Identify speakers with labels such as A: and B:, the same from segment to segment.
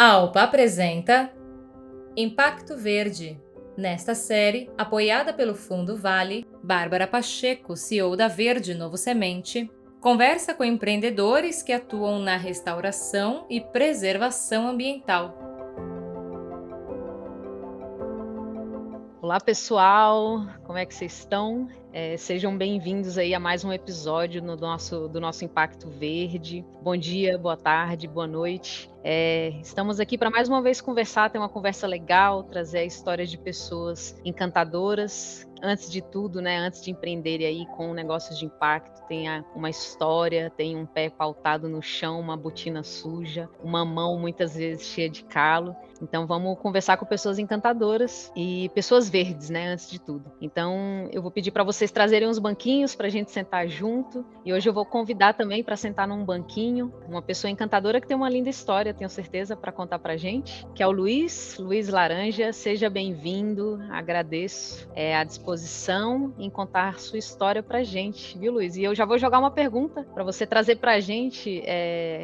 A: A ALPA apresenta Impacto Verde. Nesta série, apoiada pelo Fundo Vale, Bárbara Pacheco, CEO da Verde Novo Semente, conversa com empreendedores que atuam na restauração e preservação ambiental.
B: Olá, pessoal! Como é que vocês estão? Sejam bem-vindos aí a mais um episódio do nosso Impacto Verde. Bom dia, boa tarde, boa noite. Estamos aqui para mais uma vez conversar, ter uma conversa legal, trazer a história de pessoas encantadoras. Antes de tudo, né, antes de empreenderem aí com negócios de impacto, tenha uma história, tem um pé pautado no chão, uma botina suja, uma mão muitas vezes cheia de calo. Então vamos conversar com pessoas encantadoras e pessoas verdes, né, antes de tudo. Então eu vou pedir para vocês trazerem uns banquinhos para a gente sentar junto. E hoje eu vou convidar também para sentar num banquinho uma pessoa encantadora que tem uma linda história, tenho certeza, para contar para a gente, que é o Luiz Laranja. Seja bem-vindo, agradeço a disposição em contar sua história para a gente, viu, Luiz? E eu já vou jogar uma pergunta para você trazer para a gente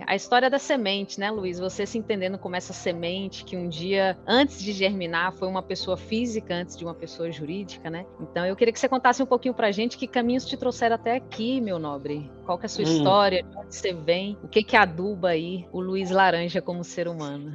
B: a história da semente, né, Luiz? Você se entendendo como essa semente que um dia, antes de germinar, foi uma pessoa física antes de uma pessoa jurídica, né? Então eu queria que você contasse um pouquinho pra gente que caminhos te trouxeram até aqui, meu nobre. Qual que é a sua história, de onde você vem, o que aduba aí o Luiz Laranja como ser humano?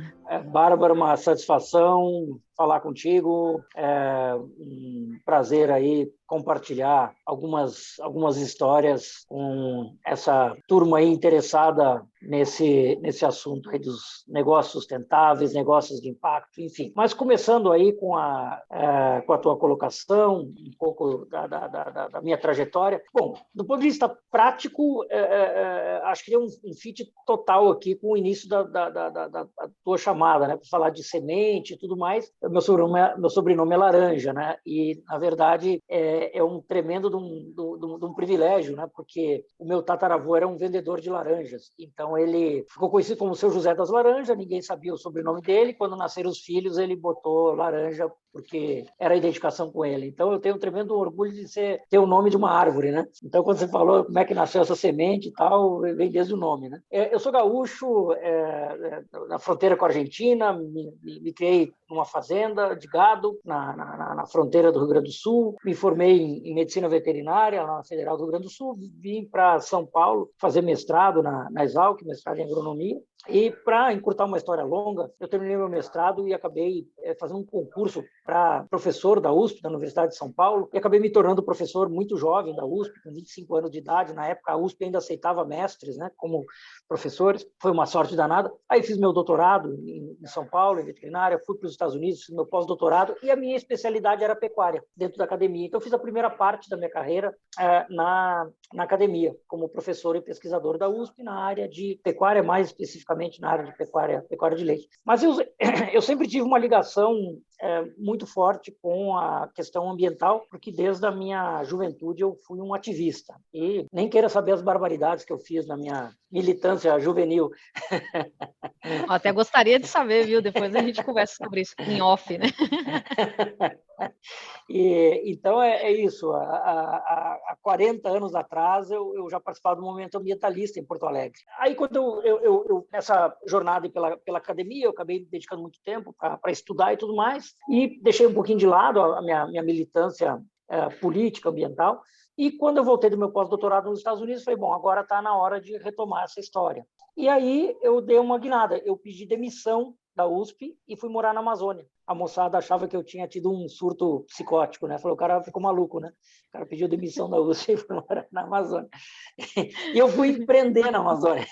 C: Bárbara, uma satisfação falar contigo, é um prazer aí compartilhar algumas histórias com essa turma aí interessada nesse assunto aí dos negócios sustentáveis, negócios de impacto, enfim. Mas começando aí com a tua colocação, um pouco da minha trajetória. Bom, do ponto de vista prático, acho que tem um fit total aqui com o início da tua chamada, né, para falar de semente e tudo mais. Meu sobrenome é Laranja, né? E, na verdade, é um tremendo de um privilégio, né? Porque o meu tataravô era um vendedor de laranjas. Então, ele ficou conhecido como Seu José das Laranjas, ninguém sabia o sobrenome dele. Quando nasceram os filhos, ele botou Laranja porque era a identificação com ele. Então, eu tenho um tremendo orgulho de ter o nome de uma árvore, né? Então, quando você falou como é que nasceu essa semente e tal, vem desde o nome, né? Eu sou gaúcho, na fronteira com a Argentina, me criei numa fazenda de gado na fronteira do Rio Grande do Sul, me formei em medicina veterinária na Federal do Rio Grande do Sul, vim para São Paulo fazer mestrado na Exalc, mestrado em agronomia. E, para encurtar uma história longa, eu terminei meu mestrado e acabei fazendo um concurso para professor da USP, da Universidade de São Paulo, e acabei me tornando professor muito jovem da USP, com 25 anos de idade. Na época, a USP ainda aceitava mestres, né, como professores. Foi uma sorte danada. Aí fiz meu doutorado em São Paulo, em veterinária, fui para os Estados Unidos, fiz meu pós-doutorado, e a minha especialidade era pecuária, dentro da academia. Então, eu fiz a primeira parte da minha carreira na academia, como professor e pesquisador da USP, na área de pecuária, mais especificamente na área de pecuária de leite. Mas eu sempre tive uma ligação muito forte com a questão ambiental, porque desde a minha juventude eu fui um ativista. E nem queira saber as barbaridades que eu fiz na minha militância juvenil.
B: Até gostaria de saber, viu? Depois a gente conversa sobre isso em off, né?
C: Então, é isso. Há 40 anos atrás, eu já participava do movimento ambientalista em Porto Alegre. Aí, quando eu nessa jornada pela academia, eu acabei dedicando muito tempo para estudar e tudo mais, e deixei um pouquinho de lado a minha militância política, ambiental. E, quando eu voltei do meu pós-doutorado nos Estados Unidos, falei, bom, agora está na hora de retomar essa história. E aí, eu dei uma guinada. Eu pedi demissão da USP e fui morar na Amazônia. A moçada achava que eu tinha tido um surto psicótico, né? Falou, o cara ficou maluco, né? O cara pediu demissão da USP e foi morar na Amazônia. E eu fui empreender na Amazônia.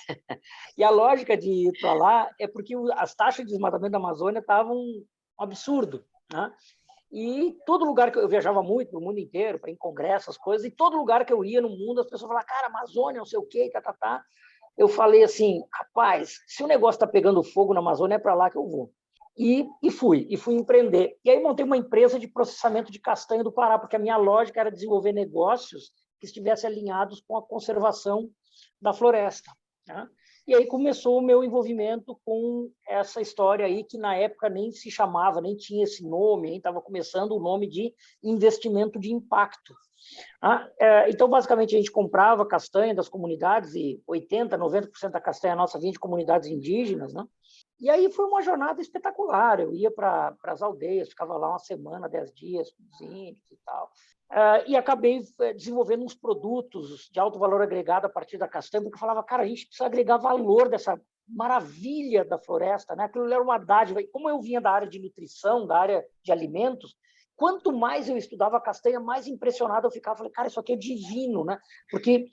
C: E a lógica de ir para lá é porque as taxas de desmatamento da Amazônia estavam um absurdo, né? E todo lugar que eu viajava muito, no mundo inteiro, para ir em congressos, as coisas, e todo lugar que eu ia no mundo, as pessoas falavam, cara, Amazônia, não sei o quê, tá. Eu falei assim, rapaz, se o negócio está pegando fogo na Amazônia, é para lá que eu vou. E fui empreender. E aí montei uma empresa de processamento de castanha do Pará, porque a minha lógica era desenvolver negócios que estivessem alinhados com a conservação da floresta, né? E aí começou o meu envolvimento com essa história aí, que na época nem se chamava, nem tinha esse nome, estava começando o nome de investimento de impacto. Então, basicamente, a gente comprava castanha das comunidades e 80%, 90% da castanha nossa vinha de comunidades indígenas, né? E aí foi uma jornada espetacular. Eu ia para as aldeias, ficava lá uma semana, 10 dias com os índios e tal. E acabei desenvolvendo uns produtos de alto valor agregado a partir da castanha, porque eu falava, cara, a gente precisa agregar valor dessa maravilha da floresta, né? Aquilo era uma dádiva. E como eu vinha da área de nutrição, da área de alimentos, quanto mais eu estudava a castanha, mais impressionado eu ficava. Falei, cara, isso aqui é divino, né? Porque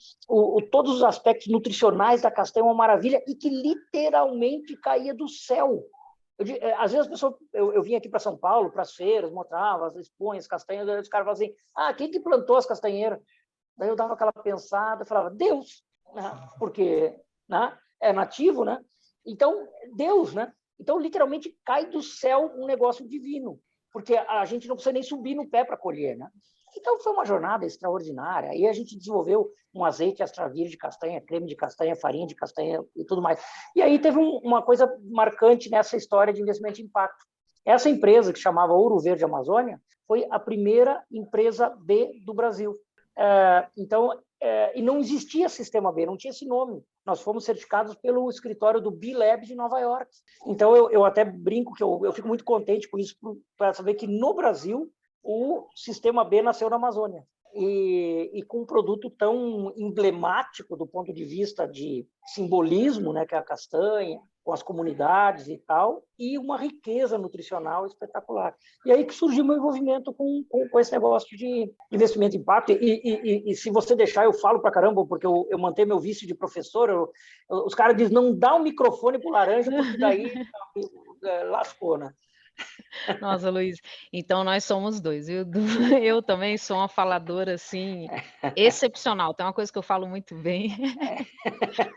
C: todos os aspectos nutricionais da castanha é uma maravilha e que literalmente caía do céu. Às vezes as pessoas, eu vinha aqui para São Paulo, para as feiras, mostrava as esponjas, as castanhas, os caras falavam assim, quem que plantou as castanheiras? Daí eu dava aquela pensada, falava, Deus, né? Porque, né? É nativo, né? Então, Deus, né? Então, literalmente, cai do céu um negócio divino, porque a gente não precisa nem subir no pé para colher, né? Então, foi uma jornada extraordinária. Aí a gente desenvolveu um azeite extra virgem de castanha, creme de castanha, farinha de castanha e tudo mais. E aí teve uma coisa marcante nessa história de investimento de impacto. Essa empresa, que chamava Ouro Verde Amazônia, foi a primeira empresa B do Brasil. E não existia sistema B, não tinha esse nome. Nós fomos certificados pelo escritório do B-Lab de Nova York. Então, eu até brinco que eu fico muito contente com isso, para saber que no Brasil o sistema B nasceu na Amazônia. E com um produto tão emblemático do ponto de vista de simbolismo, né, que é a castanha, com as comunidades e tal, e uma riqueza nutricional espetacular. E aí que surgiu meu envolvimento com esse negócio de investimento em impacto. E se você deixar, eu falo pra caramba, porque eu mantenho meu vício de professor. Os caras dizem, não dá um microfone pro laranja, porque daí lascou, né?
B: Nossa, Luiz, então nós somos dois. Eu também sou uma faladora, assim, excepcional. Tem uma coisa que eu falo muito bem,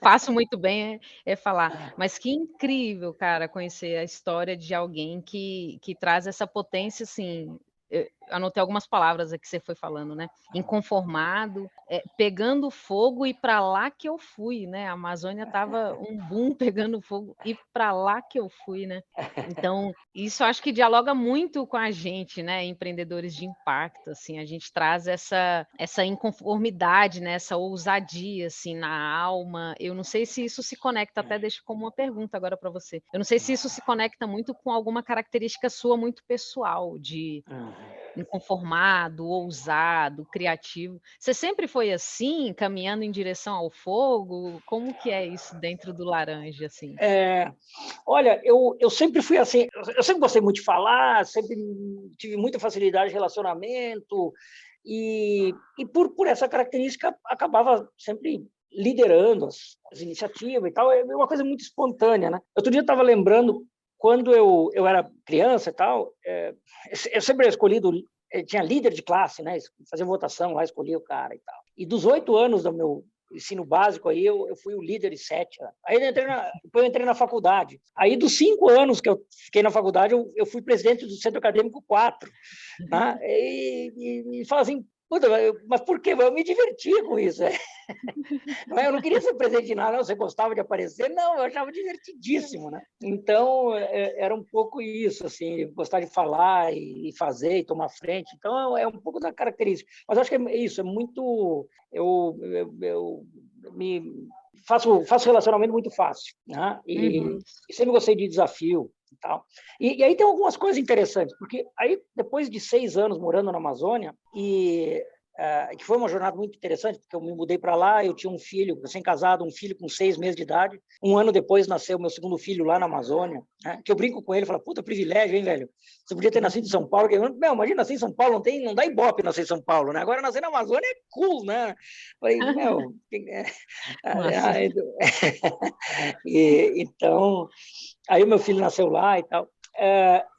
B: faço muito bem, é falar. Mas que incrível, cara, conhecer a história de alguém que traz essa potência, assim, eu anotei algumas palavras aqui que você foi falando, né, inconformado, pegando fogo e para lá que eu fui, né, a Amazônia estava um boom pegando fogo e para lá que eu fui, né. Então, isso acho que dialoga muito com a gente, né, empreendedores de impacto, assim, a gente traz essa inconformidade, né, essa ousadia, assim, na alma. Eu não sei se isso se conecta, até deixo como uma pergunta agora para você. Eu não sei se isso se conecta muito com alguma característica sua muito pessoal, de inconformado, ousado, criativo. Você sempre foi assim, caminhando em direção ao fogo? Como que é isso dentro do laranja, assim?
C: Olha, eu sempre fui assim, eu sempre gostei muito de falar, sempre tive muita facilidade de relacionamento e por essa característica acabava sempre liderando as iniciativas e tal, é uma coisa muito espontânea, né? Outro dia eu estava lembrando, quando eu era criança e tal, eu sempre era escolhido, tinha líder de classe, né? Fazia votação lá, escolhia o cara e tal. E dos 8 anos do meu ensino básico, aí eu fui o líder de 7. Aí depois eu entrei na faculdade. Aí dos 5 anos que eu fiquei na faculdade, eu fui presidente do Centro Acadêmico 4. Né? E fala assim, puta, mas por quê? Eu me divertia com isso. Eu não queria ser presidente de nada, não. Você gostava de aparecer? Não, eu achava divertidíssimo, né? Então, era um pouco isso, assim, gostar de falar e fazer e tomar frente. Então, é um pouco da característica. Mas acho que é isso, é muito... Eu me faço relacionamento muito fácil, né? E sempre gostei de desafio e tal. E aí tem algumas coisas interessantes, porque aí, depois de 6 anos morando na Amazônia, que foi uma jornada muito interessante, porque eu me mudei para lá, eu tinha um filho, recém-casado, um filho com 6 meses de idade. Um ano depois nasceu meu segundo filho lá na Amazônia, né? Que eu brinco com ele, falo, puta privilégio, hein, velho? Você podia ter nascido em São Paulo. Não, imagina, nascer em São Paulo, não dá ibope nascer em São Paulo, né? Agora nascer na Amazônia é cool, né? Falei, meu... Então, aí o meu filho nasceu lá e tal.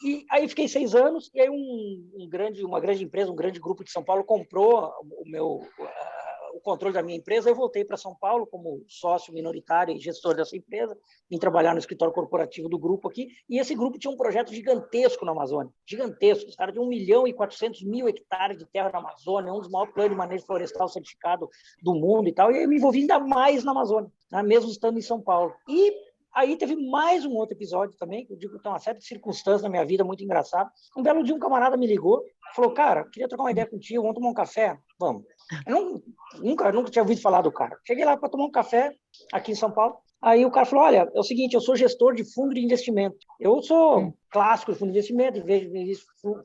C: E aí fiquei 6 anos, e aí uma grande empresa, um grande grupo de São Paulo comprou o controle da minha empresa. Eu voltei para São Paulo como sócio minoritário e gestor dessa empresa, vim trabalhar no escritório corporativo do grupo aqui, e esse grupo tinha um projeto gigantesco na Amazônia, gigantesco. Os caras tinham 1.400.000 hectares de terra na Amazônia, um dos maiores planos de manejo florestal certificado do mundo e tal, e eu me envolvi ainda mais na Amazônia, né, mesmo estando em São Paulo. E aí teve mais um outro episódio também, que eu digo que tem uma série de circunstâncias na minha vida muito engraçada. Um belo dia um camarada me ligou, falou, cara, queria trocar uma ideia contigo, vamos tomar um café? Vamos. Eu nunca tinha ouvido falar do cara. Cheguei lá para tomar um café aqui em São Paulo. Aí o cara falou, olha, é o seguinte, eu sou gestor de fundo de investimento. Eu sou clássico de fundo de investimento, vejo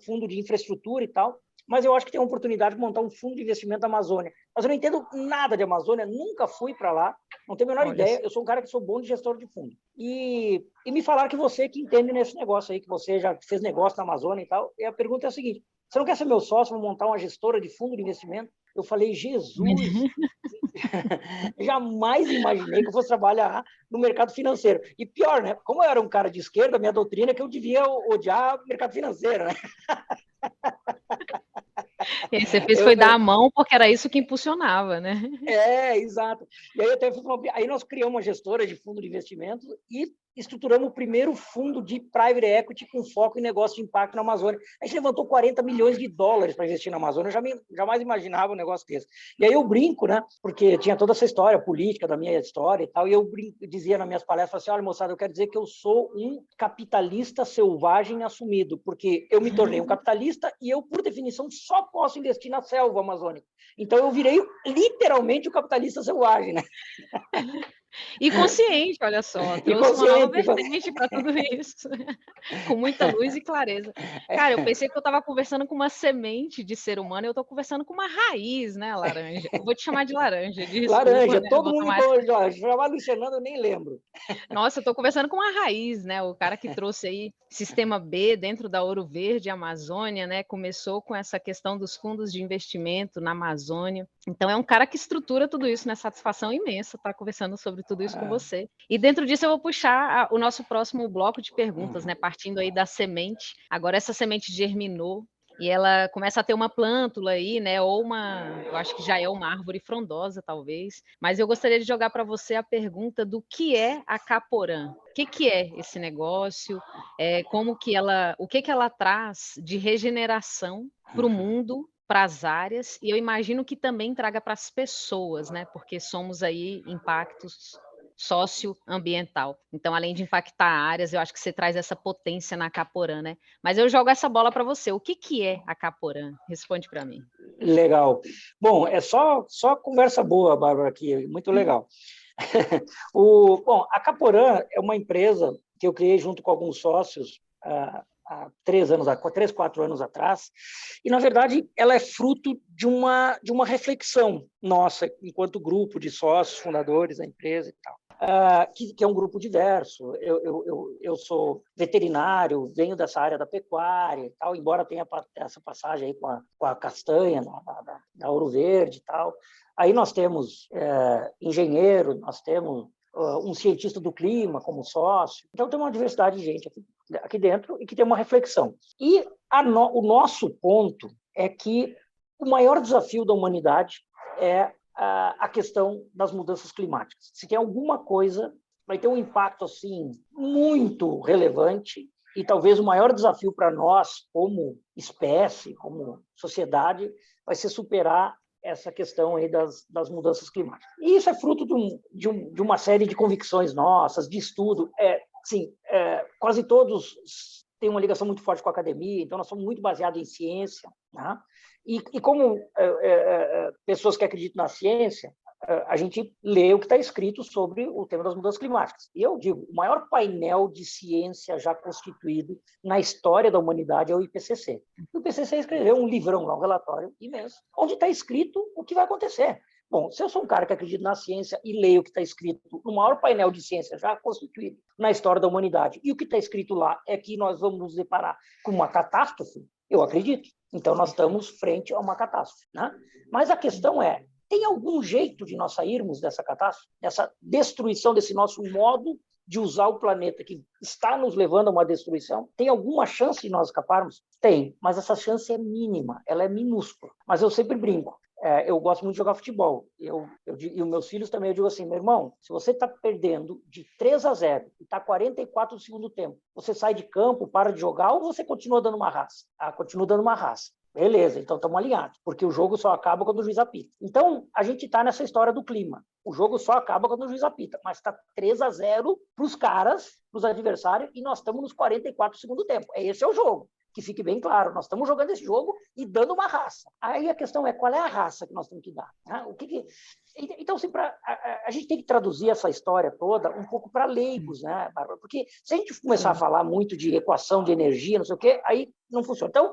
C: fundo de infraestrutura e tal, mas eu acho que tem uma oportunidade de montar um fundo de investimento da Amazônia. Mas eu não entendo nada de Amazônia, nunca fui para lá, não tenho a menor ideia. Eu sou um cara que sou bom de gestor de fundo. E me falaram que você que entende nesse negócio aí, que você já fez negócio na Amazônia e tal. E a pergunta é a seguinte, você não quer ser meu sócio, vou montar uma gestora de fundo de investimento? Eu falei, Jesus, jamais imaginei que eu fosse trabalhar no mercado financeiro. E pior, né? Como eu era um cara de esquerda, minha doutrina é que eu devia odiar o mercado financeiro, né?
B: E aí você fez foi dar a mão, porque era isso que impulsionava, né?
C: Exato. E aí, aí nós criamos uma gestora de fundo de investimento e estruturamos o primeiro fundo de private equity com foco em negócio de impacto na Amazônia. A gente levantou 40 milhões de dólares para investir na Amazônia, eu jamais imaginava um negócio desse. E aí eu brinco, né? Porque tinha toda essa história política da minha história e tal, e eu dizia nas minhas palestras assim, olha, moçada, eu quero dizer que eu sou um capitalista selvagem assumido, porque eu me tornei um capitalista e eu, por definição, só posso investir na selva amazônica. Então eu virei literalmente o capitalista selvagem, né?
B: E consciente, olha só, trouxe uma nova vertente para tudo isso, com muita luz e clareza. Cara, eu pensei que eu estava conversando com uma semente de ser humano, eu estou conversando com uma raiz, né, laranja? Eu vou te chamar de laranja, desculpa.
C: Laranja,
B: né?
C: todo mundo chamava Luciano, eu nem lembro.
B: Nossa, eu estou conversando com uma raiz, né? O cara que trouxe aí Sistema B dentro da Ouro Verde Amazônia, né? Começou com essa questão dos fundos de investimento na Amazônia. Então é um cara que estrutura tudo isso, né? Satisfação imensa estar conversando sobre tudo isso com você. E dentro disso eu vou puxar o nosso próximo bloco de perguntas, né? Partindo aí da semente. Agora essa semente germinou e ela começa a ter uma plântula aí, né? Ou eu acho que já é uma árvore frondosa, talvez. Mas eu gostaria de jogar para você a pergunta do que é a Caporã. O que é esse negócio? O que ela traz de regeneração para o mundo, para as áreas, e eu imagino que também traga para as pessoas, né? Porque somos aí impactos socioambiental. Então, além de impactar áreas, eu acho que você traz essa potência na Caporã, né? Mas eu jogo essa bola para você. O que é a Caporã? Responde para mim.
C: Legal. Bom, é só conversa boa, Bárbara, aqui. Muito legal. Bom, a Caporã é uma empresa que eu criei junto com alguns sócios há 3, 4 anos atrás, e, na verdade, ela é fruto de uma reflexão nossa, enquanto grupo de sócios, fundadores da empresa e tal. Que é um grupo diverso. Eu sou veterinário, venho dessa área da pecuária e tal, embora tenha essa passagem aí com a castanha da Ouro Verde e tal. Aí nós temos engenheiro, nós temos um cientista do clima como sócio. Então tem uma diversidade de gente aqui dentro e que tem uma reflexão. E o nosso ponto é que o maior desafio da humanidade é a questão das mudanças climáticas. Se tem alguma coisa, vai ter um impacto assim muito relevante e talvez o maior desafio para nós, como espécie, como sociedade, vai ser superar essa questão aí das mudanças climáticas. E isso é fruto de uma série de convicções nossas, de estudo. Quase todos têm uma ligação muito forte com a academia, então nós somos muito baseados em ciência, né? E como pessoas que acreditam na ciência, a gente lê o que está escrito sobre o tema das mudanças climáticas. E eu digo, o maior painel de ciência já constituído na história da humanidade é o IPCC. O IPCC escreveu um livrão lá, um relatório imenso, onde está escrito o que vai acontecer. Bom, se eu sou um cara que acredita na ciência e leio o que está escrito no maior painel de ciência já constituído na história da humanidade, e o que está escrito lá é que nós vamos nos deparar com uma catástrofe, eu acredito. Então, nós estamos frente a uma catástrofe, né? Mas a questão é, tem algum jeito de nós sairmos dessa catástrofe, dessa destruição, desse nosso modo de usar o planeta que está nos levando a uma destruição? Tem alguma chance de nós escaparmos? Tem, mas essa chance é mínima, ela é minúscula. Mas eu sempre brinco. Eu gosto muito de jogar futebol. E os meus filhos também, eu digo assim, meu irmão, se você está perdendo de 3-0 e está 44 do segundo tempo, você sai de campo, para de jogar ou você continua dando uma raça? Continua dando uma raça. Beleza, então estamos alinhados, porque o jogo só acaba quando o juiz apita. Então, a gente está nessa história do clima. O jogo só acaba quando o juiz apita, mas está 3-0 para os caras, para os adversários, e nós estamos nos 44 do segundo tempo. Esse é o jogo. Que fique bem claro, nós estamos jogando esse jogo e dando uma raça. Aí a questão é, qual é a raça que nós temos que dar? Né? Então, assim, a gente tem que traduzir essa história toda um pouco para leigos, né, Bárbara? Porque se a gente começar a falar muito de equação de energia, não sei o quê, aí não funciona. Então,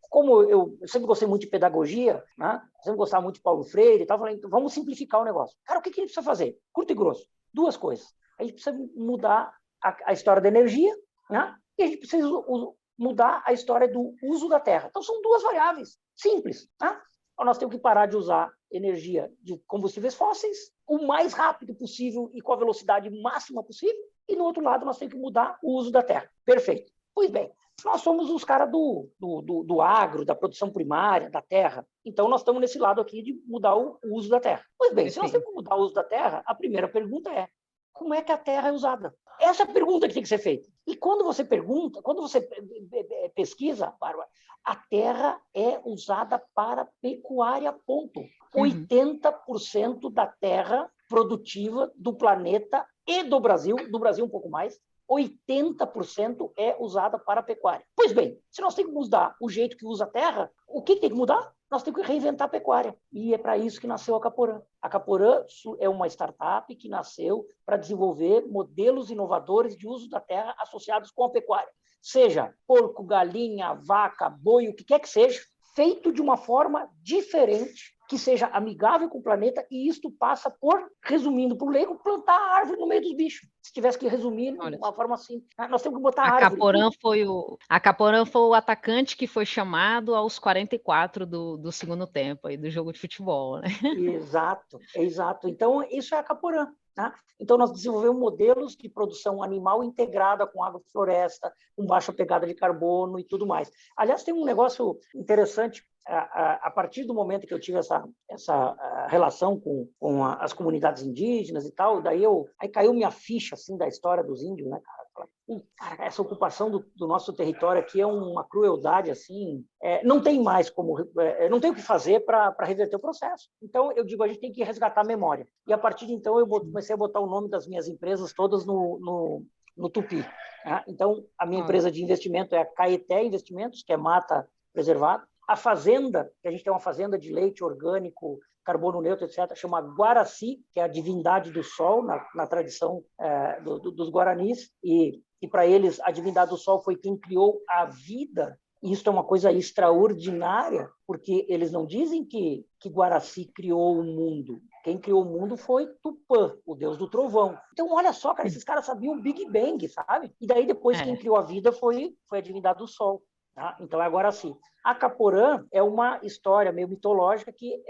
C: como eu sempre gostei muito de pedagogia, né? Sempre gostava muito de Paulo Freire e tal, falei, então, vamos simplificar o negócio. Cara, o que a gente precisa fazer? Curto e grosso. Duas coisas. A gente precisa mudar a história da energia, né? E a gente precisa mudar a história do uso da terra. Então, são duas variáveis simples. Tá? Então, nós temos que parar de usar energia de combustíveis fósseis o mais rápido possível e com a velocidade máxima possível. E, no outro lado, nós temos que mudar o uso da terra. Perfeito. Pois bem, nós somos os caras do agro, da produção primária, da terra. Então, nós estamos nesse lado aqui de mudar o uso da terra. Pois bem, se nós temos que mudar o uso da terra, a primeira pergunta é, como é que a terra é usada? Essa é a pergunta que tem que ser feita. E quando você pergunta, quando você pesquisa, Bárbara, a terra é usada para pecuária, ponto. 80% da terra produtiva do planeta e do Brasil um pouco mais, 80% é usada para pecuária. Pois bem, se nós temos que mudar o jeito que usa a terra, o que tem que mudar? Nós temos que reinventar a pecuária. E é para isso que nasceu a Caporã. A Caporã é uma startup que nasceu para desenvolver modelos inovadores de uso da terra associados com a pecuária. Seja porco, galinha, vaca, boi, o que quer que seja, feito de uma forma diferente, que seja amigável com o planeta, e isto passa por, resumindo para o leigo, plantar a árvore no meio dos bichos. Se tivesse que resumir de uma forma assim, nós temos que botar a árvore.
B: A Caporã foi o atacante que foi chamado aos 44 do segundo tempo aí, do jogo de futebol, né?
C: Exato. Então, isso é a Caporã. Né? Então, nós desenvolvemos modelos de produção animal integrada com agrofloresta, com baixa pegada de carbono e tudo mais. Aliás, tem um negócio interessante. A partir do momento que eu tive essa relação com as comunidades indígenas e tal, aí caiu minha ficha assim, da história dos índios, né, cara? Cara, essa ocupação do nosso território aqui é uma crueldade assim, não tem mais não tem o que fazer para reverter o processo. Então eu digo, a gente tem que resgatar a memória. E a partir de então eu comecei a botar o nome das minhas empresas todas no Tupi. Né? Então a minha empresa de investimento é a Caeté Investimentos, que é mata preservada. A fazenda, que a gente tem uma fazenda de leite orgânico, carbono neutro, etc., chama Guaraci, que é a divindade do sol, na tradição dos guaranis, e para eles a divindade do sol foi quem criou a vida. E isso é uma coisa extraordinária, porque eles não dizem que Guaraci criou o mundo. Quem criou o mundo foi Tupã, o deus do trovão. Então, olha só, cara, esses caras sabiam o Big Bang, sabe? E daí depois quem criou a vida foi a divindade do sol. Tá? Então, agora sim. A Caporã é uma história meio mitológica que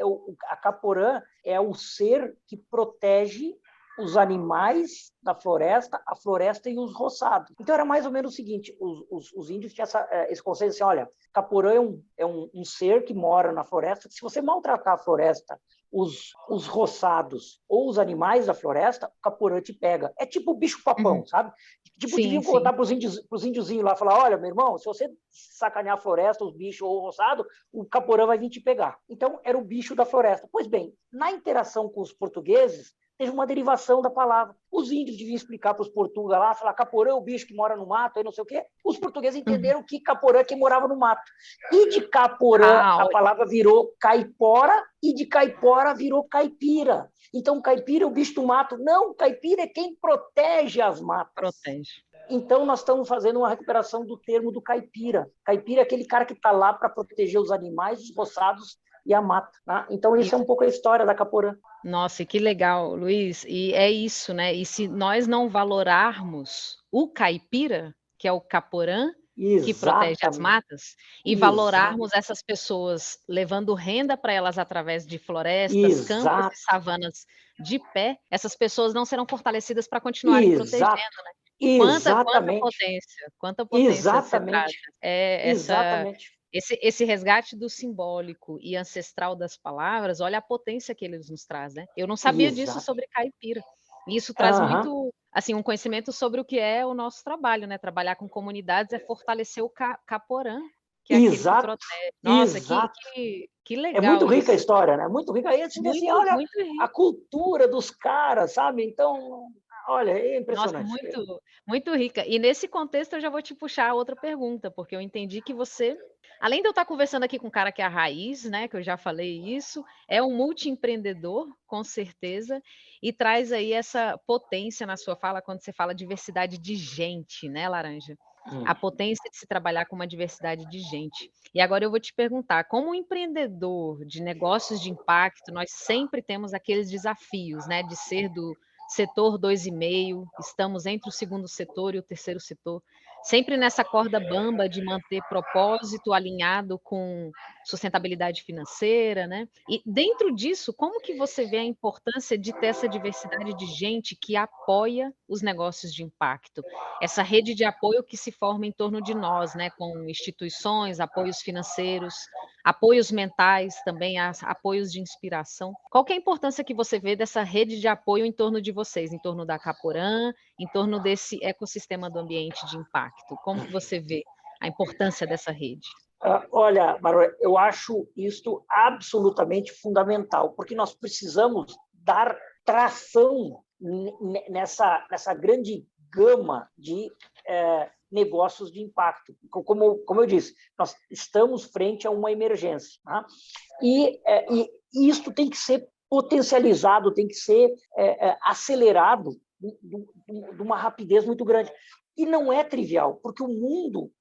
C: a Caporã é o ser que protege os animais da floresta, a floresta e os roçados. Então, era mais ou menos o seguinte, os índios tinham esse conceito assim, olha, Caporã é um ser que mora na floresta, que se você maltratar a floresta, os roçados ou os animais da floresta, o Caporã te pega. É tipo o bicho-papão, sabe? Tipo, deviam contar para os índiozinhos lá, falar, olha, meu irmão, se você sacanear a floresta, os bichos ou o roçado, o Caporã vai vir te pegar. Então, era o bicho da floresta. Pois bem, na interação com os portugueses, teve uma derivação da palavra. Os índios deviam explicar para os portugueses lá, falar Caporã é o bicho que mora no mato, aí não sei o quê. Os portugueses entenderam que Caporã é quem morava no mato. E de Caporã, a palavra virou caipora, e de caipora virou caipira. Então, caipira é o bicho do mato. Não, caipira é quem protege as matas.
B: Protege.
C: Então, nós estamos fazendo uma recuperação do termo do caipira. Caipira é aquele cara que está lá para proteger os animais, os roçados e a mata. Né? Então, isso é um pouco a história da Caporã.
B: Nossa, que legal, Luiz. E é isso, né? E se nós não valorarmos o caipira, que é o Caporã, que protege as matas, e valorarmos essas pessoas, levando renda para elas através de florestas, campos e savanas de pé, essas pessoas não serão fortalecidas para continuarem protegendo, né? Quanta potência se traz. Esse resgate do simbólico e ancestral das palavras, olha a potência que eles nos traz, né? Eu não sabia disso sobre caipira. E isso traz muito, assim, um conhecimento sobre o que é o nosso trabalho, né? Trabalhar com comunidades é fortalecer o Caporã. que é aquele que
C: Exato,
B: protege. Nossa,
C: exato.
B: que
C: É muito
B: legal
C: rica a
B: isso.
C: história, né? Muito rica. Aí a gente vê assim,
B: Muito,
C: olha
B: muito
C: a
B: rico.
C: cultura dos caras, sabe? Então, olha, é
B: Nossa,
C: impressionante.
B: muito rica. E nesse contexto eu já vou te puxar a outra pergunta, porque eu entendi que você, além de eu estar conversando aqui com um cara que é a raiz, né, que eu já falei isso, é um multiempreendedor, com certeza, e traz aí essa potência na sua fala quando você fala diversidade de gente, né, Laranja? A potência de se trabalhar com uma diversidade de gente. E agora eu vou te perguntar, como empreendedor de negócios de impacto, nós sempre temos aqueles desafios, né, de ser do setor 2,5, estamos entre o segundo setor e o terceiro setor, sempre nessa corda bamba de manter propósito alinhado com sustentabilidade financeira, né? E dentro disso, como que você vê a importância de ter essa diversidade de gente que apoia os negócios de impacto? Essa rede de apoio que se forma em torno de nós, né? Com instituições, apoios financeiros, apoios mentais também, apoios de inspiração. Qual que é a importância que você vê dessa rede de apoio em torno de vocês, em torno da Caporã, em torno desse ecossistema do ambiente de impacto? Como que você vê a importância dessa rede?
C: Olha, Bárbara, eu acho isto absolutamente fundamental, porque nós precisamos dar tração nessa grande gama de negócios de impacto. Como eu disse, nós estamos frente a uma emergência. Tá? E isso tem que ser potencializado, tem que ser acelerado de uma rapidez muito grande. E não é trivial, porque o mundo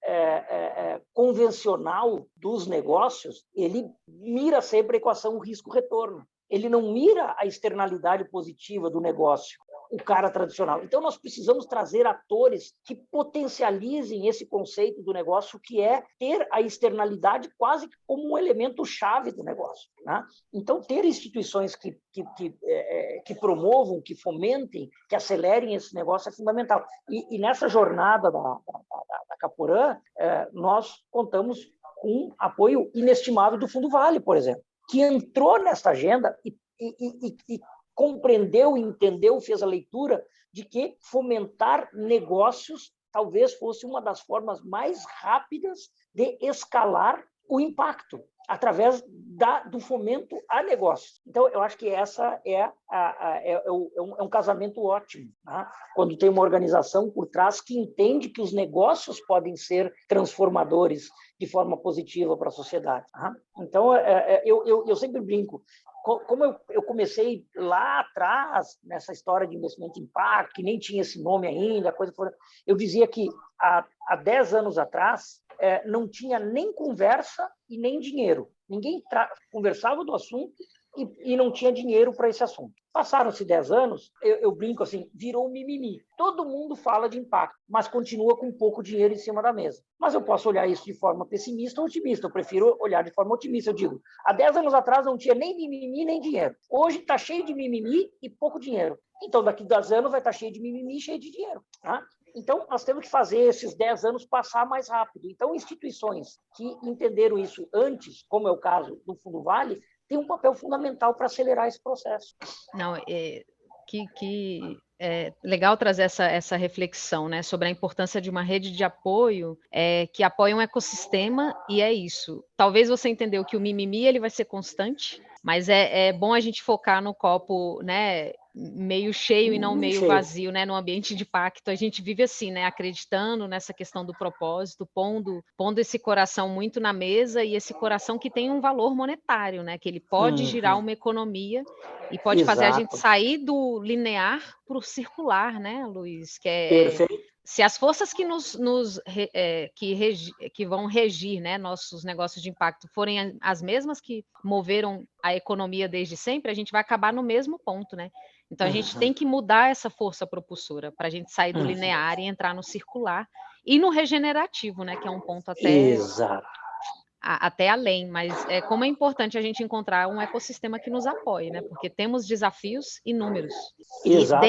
C: convencional dos negócios, ele mira sempre a equação risco-retorno. Ele não mira a externalidade positiva do negócio, o cara tradicional. Então, nós precisamos trazer atores que potencializem esse conceito do negócio, que é ter a externalidade quase como um elemento chave do negócio. Né? Então, ter instituições que promovam, que fomentem, que acelerem esse negócio é fundamental. E nessa jornada da Caporã, nós contamos com apoio inestimável do Fundo Vale, por exemplo, que entrou nessa agenda e compreendeu, entendeu, fez a leitura de que fomentar negócios talvez fosse uma das formas mais rápidas de escalar o impacto através do fomento a negócios. Então, eu acho que essa é um casamento ótimo, né? Quando tem uma organização por trás que entende que os negócios podem ser transformadores de forma positiva para a sociedade. Né? Então, eu sempre brinco, como eu comecei lá atrás, nessa história de investimento em impacto, que nem tinha esse nome ainda, eu dizia que há 10 anos atrás não tinha nem conversa e nem dinheiro. Ninguém conversava do assunto e não tinha dinheiro para esse assunto. Passaram-se 10 anos, eu brinco assim, virou um mimimi. Todo mundo fala de impacto, mas continua com pouco dinheiro em cima da mesa. Mas eu posso olhar isso de forma pessimista ou otimista. Eu prefiro olhar de forma otimista. Eu digo, há 10 anos atrás não tinha nem mimimi nem dinheiro. Hoje está cheio de mimimi e pouco dinheiro. Então, daqui a 10 anos vai estar cheio de mimimi e cheio de dinheiro. Tá? Então, nós temos que fazer esses 10 anos passar mais rápido. Então, instituições que entenderam isso antes, como é o caso do Fundo Vale, têm um papel fundamental para acelerar esse processo.
B: Não, legal trazer essa reflexão, né, sobre a importância de uma rede de apoio que apoia um ecossistema, e é isso. Talvez você entendeu que o mimimi ele vai ser constante, mas é bom a gente focar no copo, né, meio cheio e não meio
C: Cheio.
B: vazio, né, no ambiente de pacto. A gente vive assim, né, acreditando nessa questão do propósito, pondo esse coração muito na mesa, e esse coração que tem um valor monetário, né, que ele pode girar uma economia e pode fazer a gente sair do linear para o circular, né, Luiz?
C: Perfeito.
B: Se as forças que que vão regir, né, nossos negócios de impacto forem as mesmas que moveram a economia desde sempre, a gente vai acabar no mesmo ponto, né? Então a gente tem que mudar essa força propulsora para a gente sair do linear e entrar no circular e no regenerativo, né? Que é um ponto até além, mas como é importante a gente encontrar um ecossistema que nos apoie, né? Porque temos desafios inúmeros. E
C: Exato.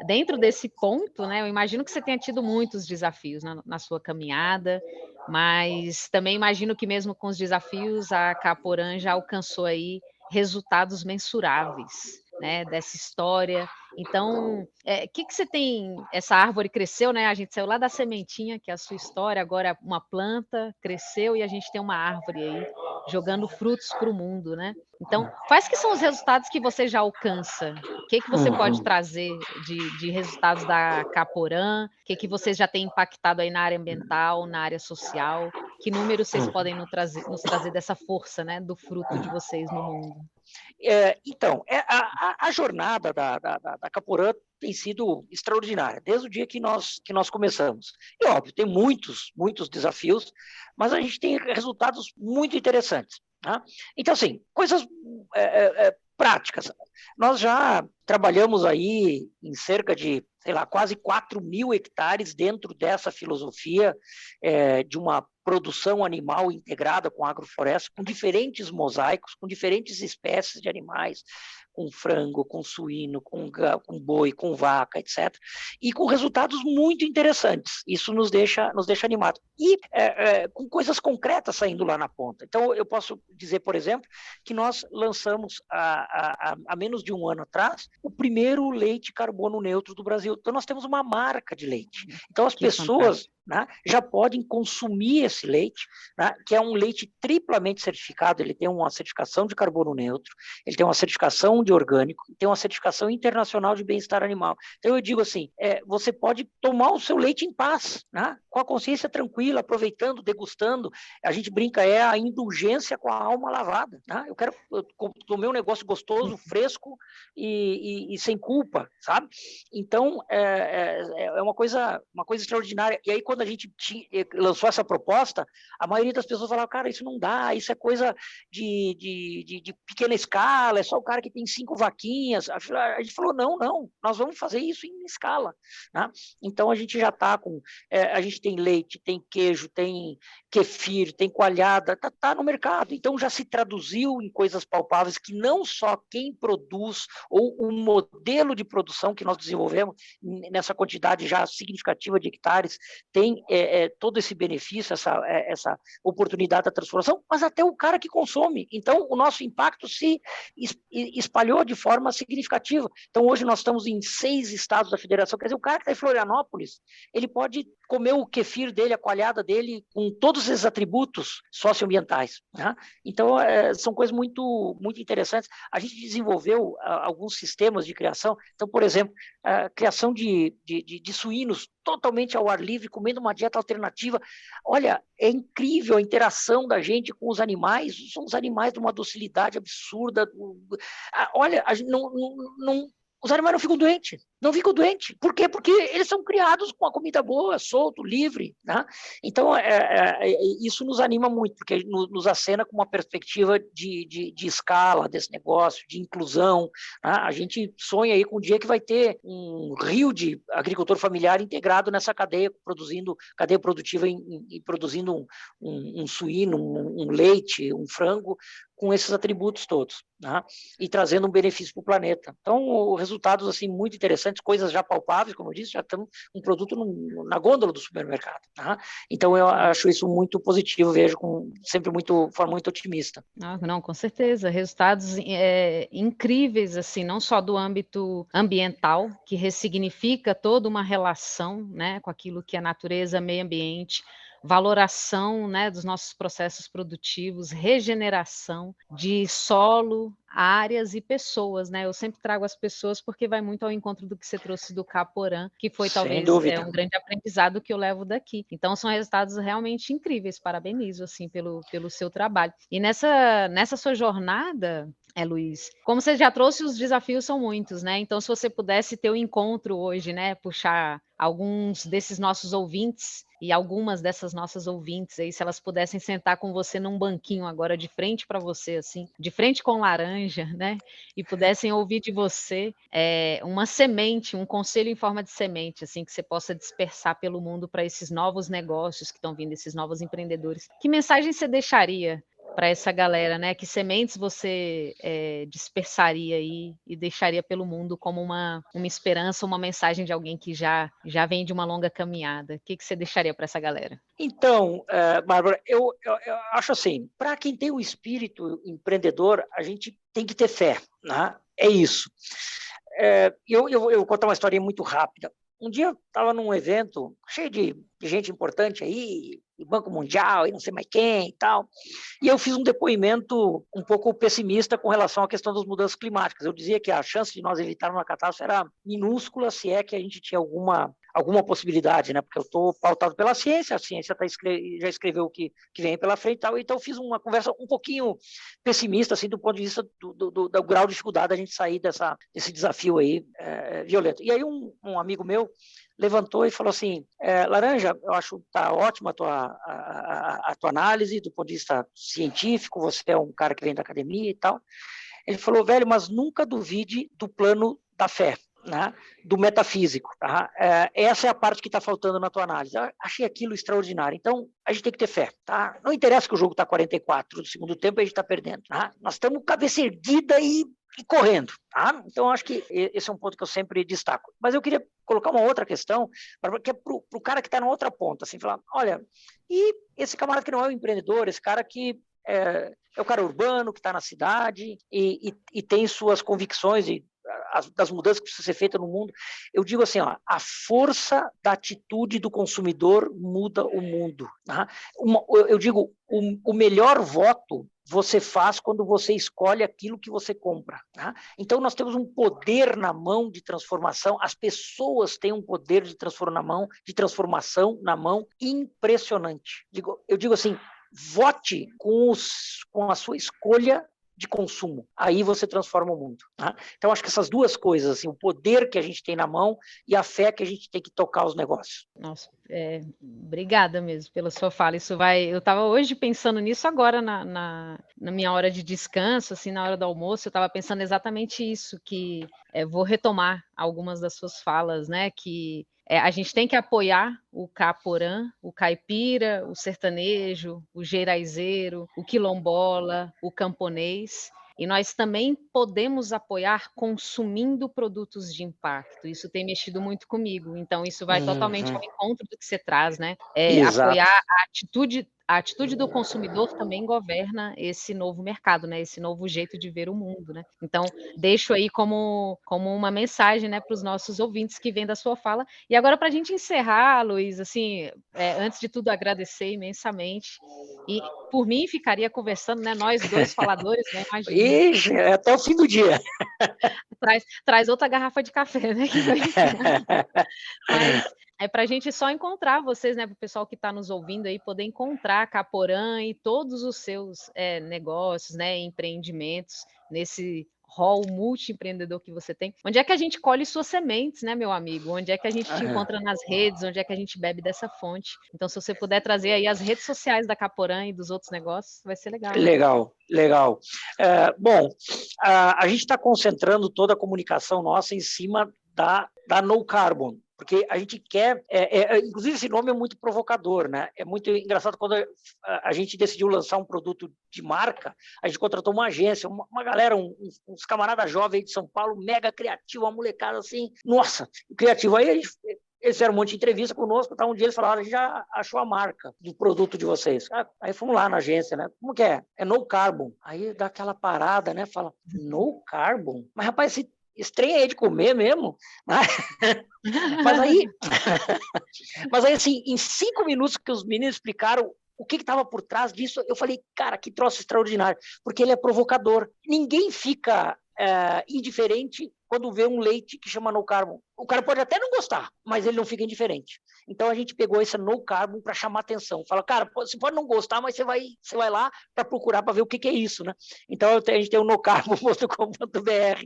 B: dentro desse ponto, né? Eu imagino que você tenha tido muitos desafios na sua caminhada, mas também imagino que mesmo com os desafios, a Caporã já alcançou aí resultados mensuráveis. né, dessa história. Então, o que você tem? Essa árvore cresceu, né? A gente saiu lá da sementinha, que é a sua história, agora uma planta cresceu e a gente tem uma árvore aí jogando frutos para o mundo, né? Então, quais que são os resultados que você já alcança? O que você pode
C: Uhum.
B: trazer de resultados da Caporã? O que você já tem impactado aí na área ambiental, na área social? Que números vocês podem nos trazer dessa força, né, do fruto de vocês no mundo?
C: Então, a jornada da Caporã tem sido extraordinária, desde o dia que nós começamos. E, óbvio, tem muitos desafios, mas a gente tem resultados muito interessantes. Tá? Então, assim, coisas práticas. Nós já trabalhamos aí em cerca de, sei lá, quase 4.000 hectares dentro dessa filosofia de uma produção animal integrada com agrofloresta, com diferentes mosaicos, com diferentes espécies de animais, com frango, com suíno, com boi, com vaca, etc. E com resultados muito interessantes. Isso nos deixa animados. E com coisas concretas saindo lá na ponta. Então, eu posso dizer, por exemplo, que nós lançamos há menos de um ano atrás o primeiro leite carbono neutro do Brasil. Então, nós temos uma marca de leite. Então, as
B: Que
C: pessoas,
B: fantástico.
C: né, já podem consumir esse leite, né, que é um leite triplamente certificado. Ele tem uma certificação de carbono neutro, ele tem uma certificação de orgânico, tem uma certificação internacional de bem-estar animal. Então eu digo assim, você pode tomar o seu leite em paz, né, com a consciência tranquila, aproveitando, degustando. A gente brinca, é a indulgência com a alma lavada. Né? Eu quero comer um negócio gostoso, fresco e sem culpa, sabe? Então é uma coisa extraordinária. E aí quando a gente lançou essa proposta, a maioria das pessoas falava, cara, isso não dá, isso é coisa de pequena escala, é só o cara que tem 5 vaquinhas. A gente falou, não, nós vamos fazer isso em escala. Né? Então a gente já está com, a gente tem leite, tem queijo, tem kefir, tem coalhada, tá no mercado. Então já se traduziu em coisas palpáveis que não só quem produz ou o modelo de produção que nós desenvolvemos nessa quantidade já significativa de hectares tem todo esse benefício, essa oportunidade da transformação, mas até o cara que consome. Então, o nosso impacto se espalhou de forma significativa. Então, hoje nós estamos em 6 estados da federação. Quer dizer, o cara que está em Florianópolis, ele pode comer o kefir dele, a coalhada dele, com todos esses atributos socioambientais. Né? Então, são coisas muito interessantes. A gente desenvolveu alguns sistemas de criação. Então, por exemplo, a criação de suínos totalmente ao ar livre, comendo uma dieta alternativa. Olha, é incrível a interação da gente com os animais. São os animais de uma docilidade absurda. Olha, os animais não ficam doentes. Não ficam doentes. Por quê? Porque eles são criados com a comida boa, solto, livre. Né? Então, isso nos anima muito, porque nos acena com uma perspectiva de escala desse negócio, de inclusão. Né? A gente sonha aí com um dia que vai ter um rio de agricultor familiar integrado nessa cadeia produtiva e produzindo um suíno, um leite, um frango, com esses atributos todos, né? E trazendo um benefício para o planeta. Então, resultados assim muito interessantes, coisas já palpáveis, como eu disse, já estamos um produto na gôndola do supermercado. Né? Então, eu acho isso muito positivo, vejo sempre de forma muito otimista.
B: Não, com certeza, resultados incríveis, assim, não só do âmbito ambiental, que ressignifica toda uma relação, né, com aquilo que é natureza, meio ambiente, valoração, né, dos nossos processos produtivos, regeneração de solo, áreas e pessoas, né? Eu sempre trago as pessoas porque vai muito ao encontro do que você trouxe do Caporã, que foi
C: Sem
B: talvez
C: dúvida.
B: um grande aprendizado que eu levo daqui. Então são resultados realmente incríveis. Parabenizo assim pelo seu trabalho. E nessa sua jornada, Luiz, como você já trouxe, os desafios são muitos, né? Então, se você pudesse ter um encontro hoje, né? Puxar alguns desses nossos ouvintes e algumas dessas nossas ouvintes aí, se elas pudessem sentar com você num banquinho agora, de frente para você, assim, de frente com laranja, né? E pudessem ouvir de você uma semente, um conselho em forma de semente, assim, que você possa dispersar pelo mundo para esses novos negócios que estão vindo, esses novos empreendedores. Que mensagem você deixaria para essa galera, né? Que sementes você dispersaria aí e deixaria pelo mundo como uma esperança, uma mensagem de alguém que já vem de uma longa caminhada? O que você deixaria para essa galera?
C: Então, Bárbara, eu acho assim, para quem tem o espírito empreendedor, a gente tem que ter fé, né? é isso. Eu vou contar uma historinha muito rápida. Um dia eu estava num evento cheio de gente importante aí, Banco Mundial e não sei mais quem e tal, e eu fiz um depoimento um pouco pessimista com relação à questão das mudanças climáticas. Eu dizia que a chance de nós evitarmos uma catástrofe era minúscula, se é que a gente tinha alguma possibilidade, né? Porque eu estou pautado pela ciência, a ciência já escreveu o que vem pela frente e tal, então eu fiz uma conversa um pouquinho pessimista, assim, do ponto de vista do grau de dificuldade da gente sair desse desafio aí violento. E aí um amigo meu levantou e falou assim, Laranja, eu acho que está ótima a tua análise do ponto de vista científico, você é um cara que vem da academia e tal. Ele falou, velho, mas nunca duvide do plano da fé, né? Do metafísico. Tá? Essa é a parte que está faltando na tua análise. Eu achei aquilo extraordinário. Então, a gente tem que ter fé. Tá? Não interessa que o jogo está 44 no segundo tempo, a gente está perdendo. Tá? Nós estamos cabeça erguida e correndo. Tá? Então, acho que esse é um ponto que eu sempre destaco. Mas eu queria colocar uma outra questão, que é para o cara que está na outra ponta, assim, falar, olha, e esse camarada que não é um empreendedor, esse cara que é o cara urbano, que está na cidade e tem suas convicções das mudanças que precisam ser feitas no mundo. Eu digo assim, ó, a força da atitude do consumidor muda o mundo. Tá? Eu digo, o melhor voto você faz quando você escolhe aquilo que você compra. Tá? Então, nós temos um poder na mão de transformação, as pessoas têm um poder de transformação na mão impressionante. Eu digo assim, vote com a sua escolha de consumo. Aí você transforma o mundo. Tá? Então, acho que essas duas coisas, assim, o poder que a gente tem na mão e a fé que a gente tem que tocar os negócios.
B: Nossa, obrigada mesmo pela sua fala. Eu estava hoje pensando nisso agora na minha hora de descanso, assim, na hora do almoço, eu estava pensando exatamente isso, que vou retomar algumas das suas falas, né, que a gente tem que apoiar o caporã, o caipira, o sertanejo, o geiraizeiro, o quilombola, o camponês, e nós também podemos apoiar consumindo produtos de impacto. Isso tem mexido muito comigo. Então, isso vai totalmente ao encontro do que você traz, né? Apoiar a atitude do consumidor também governa esse novo mercado, né? Esse novo jeito de ver o mundo, né? Então, deixo aí como uma mensagem, né, para os nossos ouvintes que vêm da sua fala. E agora, para a gente encerrar, Luiz, assim, antes de tudo, agradecer imensamente. E por mim ficaria conversando, né? Nós dois faladores, né? Imagina.
C: Ixi, até o fim do dia.
B: Traz outra garrafa de café, né? Mas para a gente só encontrar vocês, né? Para o pessoal que está nos ouvindo aí, poder encontrar a Caporã e todos os seus negócios, né? Empreendimentos nesse rol multi-empreendedor que você tem. Onde é que a gente colhe suas sementes, né, meu amigo? Onde é que a gente te encontra nas redes? Onde é que a gente bebe dessa fonte? Então, se você puder trazer aí as redes sociais da Caporã e dos outros negócios, vai ser legal.
C: Legal. Bom, a gente está concentrando toda a comunicação nossa em cima da No Carbon, porque a gente quer, inclusive esse nome é muito provocador, né? É muito engraçado quando a gente decidiu lançar um produto de marca, a gente contratou uma agência, uma galera, uns camaradas jovens de São Paulo, mega criativo, uma molecada assim, nossa, criativo. Aí eles fizeram um monte de entrevista conosco, tá? Um dia eles falaram, a gente já achou a marca do produto de vocês. Aí fomos lá na agência, né? Como que é? É No Carbon. Aí dá aquela parada, né? Fala, No Carbon? Mas, rapaz, esse trem aí de comer mesmo? Mas aí, assim, em 5 minutos que os meninos explicaram o que estava por trás disso, eu falei, cara, que troço extraordinário, porque ele é provocador. Ninguém fica indiferente quando vê um leite que chama No Carbon. O cara pode até não gostar, mas ele não fica indiferente. Então a gente pegou esse No Carbon para chamar atenção. Fala, cara, você pode não gostar, mas você vai lá para procurar para ver o que é isso, né? Então a gente tem o nocarbon.com.br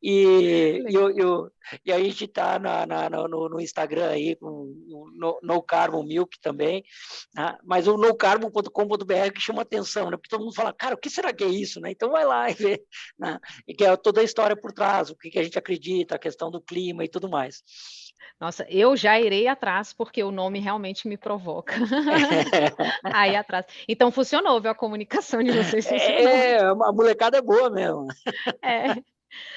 C: e a gente está no Instagram aí com o No Carbon Milk também, né? Mas o nocarbon.com.br que chama atenção, né? Porque todo mundo fala, cara, o que será que é isso, né? Então vai lá e vê, né? E que é toda a história por trás, o que a gente acredita, a questão do clima e tudo mais.
B: Nossa, eu já irei atrás, porque o nome realmente me provoca. Aí atrás. Então funcionou, viu? A comunicação de vocês funcionou.
C: A molecada é boa mesmo.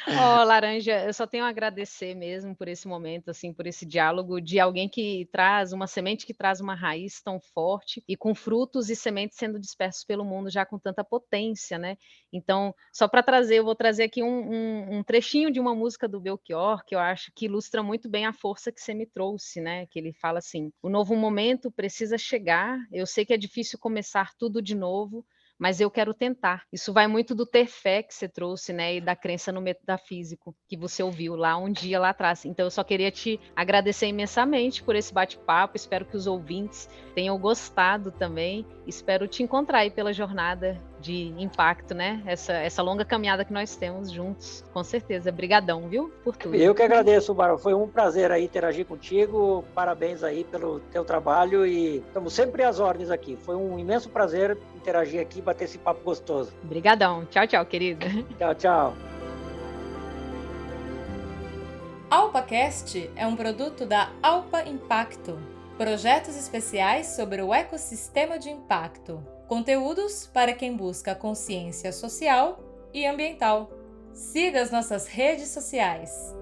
B: Ó, Laranja, eu só tenho a agradecer mesmo por esse momento, assim, por esse diálogo de alguém que traz uma semente que traz uma raiz tão forte e com frutos e sementes sendo dispersos pelo mundo já com tanta potência, né. Então, só para trazer eu vou trazer aqui um trechinho de uma música do Belchior, que eu acho que ilustra muito bem a força que você me trouxe, né, que ele fala assim: "O novo momento precisa chegar, eu sei que é difícil começar tudo de novo, mas eu quero tentar". Isso vai muito do ter fé que você trouxe, né, e da crença no metafísico, que você ouviu lá um dia lá atrás. Então eu só queria te agradecer imensamente por esse bate-papo, espero que os ouvintes tenham gostado também, espero te encontrar aí pela jornada de impacto, né, essa longa caminhada que nós temos juntos, com certeza. Brigadão, viu, por tudo.
C: Eu que agradeço, Bárbara. Foi um prazer aí interagir contigo. Parabéns aí pelo teu trabalho e estamos sempre às ordens aqui. Foi um imenso prazer interagir aqui, bater esse papo gostoso.
B: Brigadão. Tchau, tchau, querida.
C: Tchau, tchau.
A: AlpaCast é um produto da Alpa Impacto. Projetos especiais sobre o ecossistema de impacto. Conteúdos para quem busca consciência social e ambiental. Siga as nossas redes sociais.